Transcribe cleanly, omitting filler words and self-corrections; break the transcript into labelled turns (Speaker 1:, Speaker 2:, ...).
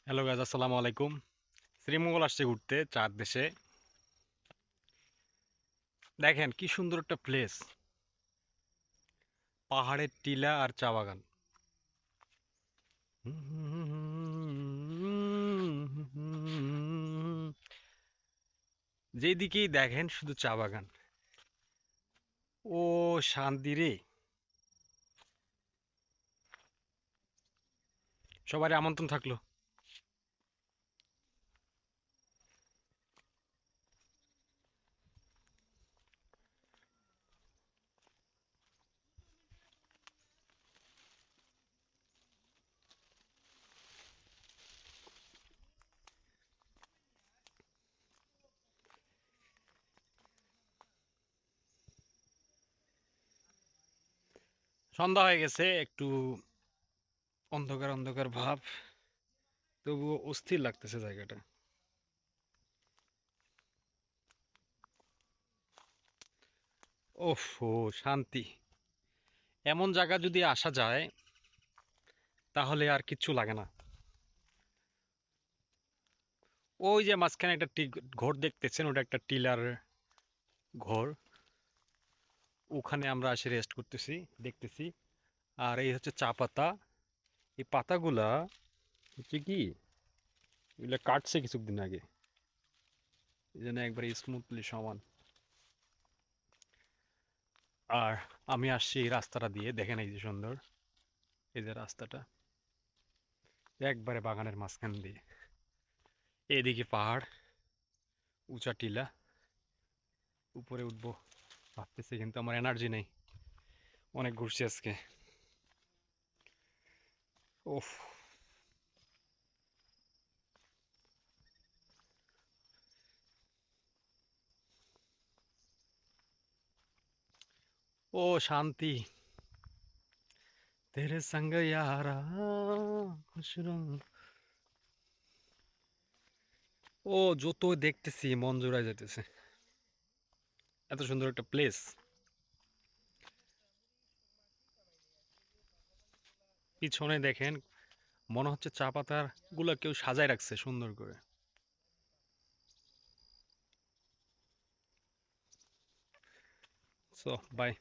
Speaker 1: Hello guys, আসসালামু আলাইকুম। শ্রীমঙ্গল আসছে ঘুরতে চাঁদ দেশে। দেখেন কি সুন্দর একটা প্লেস, পাহাড়ের টিলা আর চা বাগান। যেদিকেই দেখেন শুধু চা বাগান। ও শান্তি রে। সবারই আমন্ত্রণ থাকলো। সন্ধ্যা হয়ে গেছে, একটু অন্ধকার অন্ধকার ভাব, তবুও অস্থির লাগতেছে জায়গাটা। ওফ, ও শান্তি। এমন জায়গা যদি আসা যায় তাহলে আর কিচ্ছু লাগে না। ওই যে মাঝখানে একটা ঘর দেখতেছেন, ওটা একটা টিলার ঘর। ওখানে আমরা এসে রেস্ট করতেছি, দেখতেছি। আর এই হচ্ছে চা পাতা। এই পাতাগুলা হচ্ছে কি, এগুলা কাটছে কিছুদিন আগে, এই জন্য একবারে স্মুথলি সমান। আর আমি আসছি এই রাস্তাটা দিয়ে, দেখেন এই যে সুন্দর, এই যে রাস্তাটা একবারে বাগানের মাঝখান দিয়ে। এদিকে পাহাড়, উঁচা টিলা, উপরে উঠবো ভাবতেছি, কিন্তু আমার এনার্জি নেই। অনেক ঘুরছি আজকে। ওফ। ও শান্তি। তেরে সঙ্গ ইয়ারা খুশ রহूं। ও, যত দেখতেছি মন জুড়ায় যেতেছে। এত সুন্দর একটা প্লেস। পিছনে দেখেন, মনে হচ্ছে চা পাতার গুলা কেউ সাজায় রাখছে সুন্দর করে। So by.